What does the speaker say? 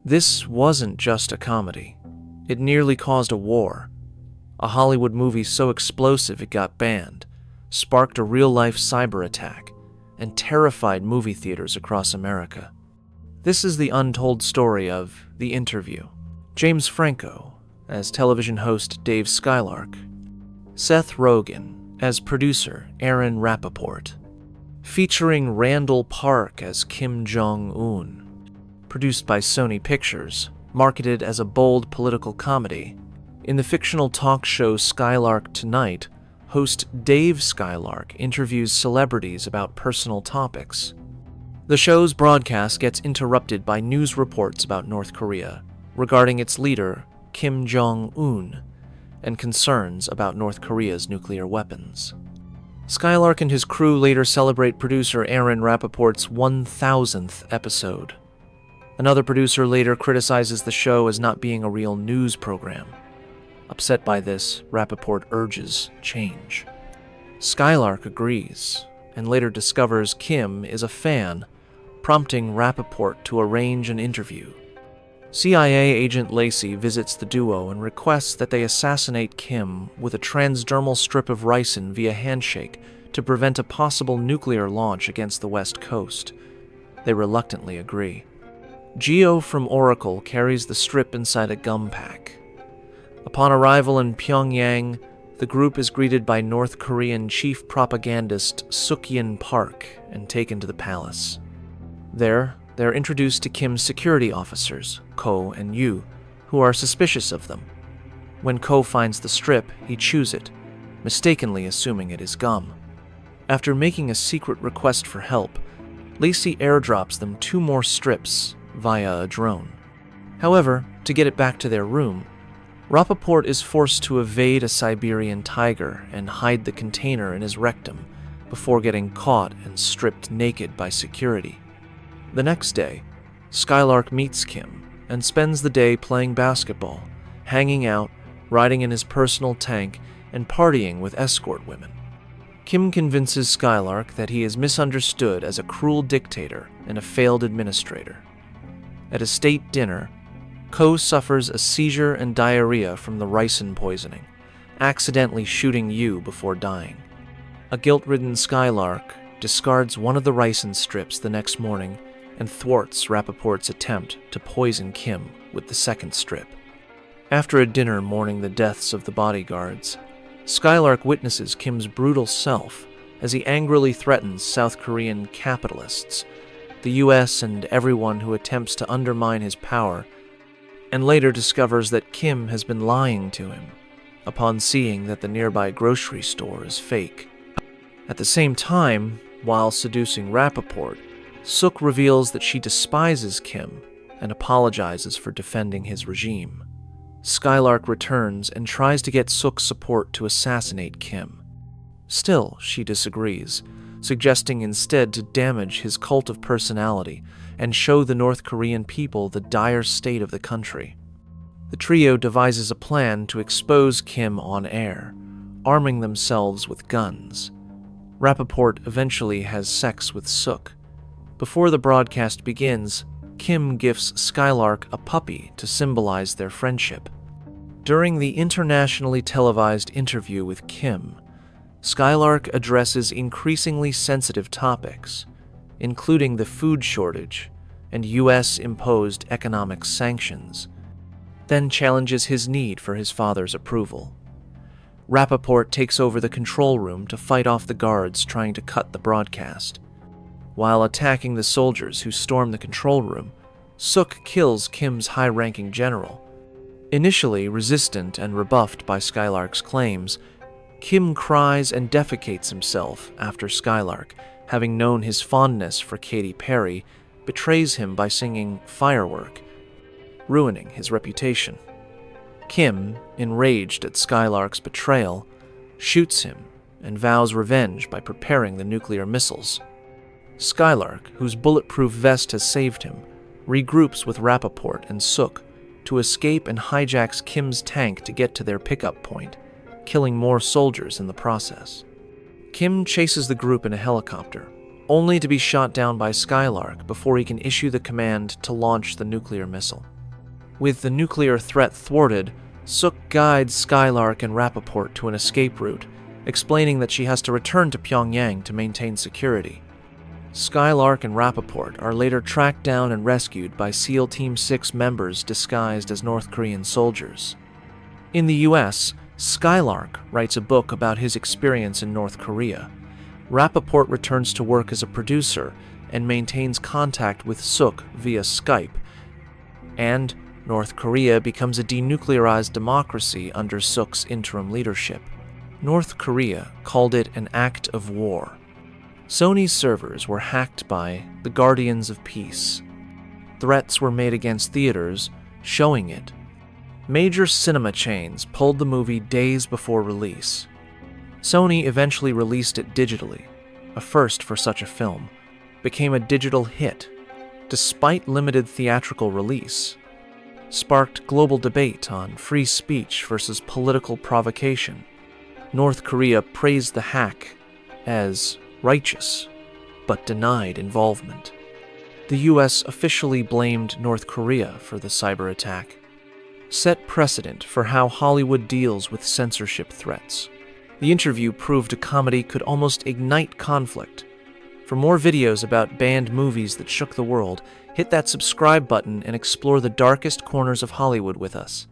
This wasn't just a comedy. It nearly caused a war. A Hollywood movie so explosive it got banned, sparked a real-life cyberattack, and terrified movie theaters across America. This is the untold story of The Interview. James Franco as television host Dave Skylark, Seth Rogen as producer Aaron Rappaport, featuring Randall Park as Kim Jong-un, produced by Sony Pictures, marketed as a bold political comedy. In the fictional talk show Skylark Tonight, host Dave Skylark interviews celebrities about personal topics. The show's broadcast gets interrupted by news reports about North Korea regarding its leader, Kim Jong-un, and concerns about North Korea's nuclear weapons. Skylark and his crew later celebrate producer Aaron Rappaport's 1,000th episode. Another producer later criticizes the show as not being a real news program. Upset by this, Rappaport urges change. Skylark agrees, and later discovers Kim is a fan, prompting Rappaport to arrange an interview. CIA agent Lacey visits the duo and requests that they assassinate Kim with a transdermal strip of ricin via handshake to prevent a possible nuclear launch against the West Coast. They reluctantly agree. Geo from Oracle carries the strip inside a gum pack. Upon arrival in Pyongyang, the group is greeted by North Korean chief propagandist Suk-yin Park and taken to the palace. There, they're introduced to Kim's security officers, Ko and Yu, who are suspicious of them. When Ko finds the strip, he chews it, mistakenly assuming it is gum. After making a secret request for help, Lacey airdrops them 2 more strips via a drone. However, to get it back to their room, Rappaport is forced to evade a Siberian tiger and hide the container in his rectum before getting caught and stripped naked by security. The next day, Skylark meets Kim and spends the day playing basketball, hanging out, riding in his personal tank, and partying with escort women. Kim convinces Skylark that he is misunderstood as a cruel dictator and a failed administrator. At a state dinner, Ko suffers a seizure and diarrhea from the ricin poisoning, accidentally shooting Yu before dying. A guilt-ridden Skylark discards one of the ricin strips the next morning and thwarts Rappaport's attempt to poison Kim with the second strip. After a dinner mourning the deaths of the bodyguards, Skylark witnesses Kim's brutal self as he angrily threatens South Korean capitalists, the US, and everyone who attempts to undermine his power, and later discovers that Kim has been lying to him upon seeing that the nearby grocery store is fake. At the same time, while seducing Rappaport, Suk reveals that she despises Kim and apologizes for defending his regime. Skylark returns and tries to get Suk's support to assassinate Kim. Still, she disagrees, suggesting instead to damage his cult of personality and show the North Korean people the dire state of the country. The trio devises a plan to expose Kim on air, arming themselves with guns. Rappaport eventually has sex with Suk. Before the broadcast begins, Kim gifts Skylark a puppy to symbolize their friendship. During the internationally televised interview with Kim, Skylark addresses increasingly sensitive topics, including the food shortage and US-imposed economic sanctions, then challenges his need for his father's approval. Rappaport takes over the control room to fight off the guards trying to cut the broadcast. While attacking the soldiers who storm the control room, Suk kills Kim's high-ranking general. Initially resistant and rebuffed by Skylark's claims, Kim cries and defecates himself after Skylark, having known his fondness for Katy Perry, betrays him by singing Firework, ruining his reputation. Kim, enraged at Skylark's betrayal, shoots him and vows revenge by preparing the nuclear missiles. Skylark, whose bulletproof vest has saved him, regroups with Rappaport and Suk to escape and hijacks Kim's tank to get to their pickup point, killing more soldiers in the process. Kim chases the group in a helicopter, only to be shot down by Skylark before he can issue the command to launch the nuclear missile. With the nuclear threat thwarted, Suk guides Skylark and Rappaport to an escape route, explaining that she has to return to Pyongyang to maintain security. Skylark and Rappaport are later tracked down and rescued by SEAL Team 6 members disguised as North Korean soldiers. In the US, Skylark writes a book about his experience in North Korea. Rappaport returns to work as a producer and maintains contact with Suk via Skype, and North Korea becomes a denuclearized democracy under Suk's interim leadership. North Korea called it an act of war. Sony's servers were hacked by the Guardians of Peace. Threats were made against theaters showing it. Major cinema chains pulled the movie days before release. Sony eventually released it digitally, a first for such a film, became a digital hit, despite limited theatrical release, sparked global debate on free speech versus political provocation. North Korea praised the hack as righteous, but denied involvement. The US officially blamed North Korea for the cyber attack, set precedent for how Hollywood deals with censorship threats. The interview proved a comedy could almost ignite conflict. For more videos about banned movies that shook the world, hit that subscribe button and explore the darkest corners of Hollywood with us.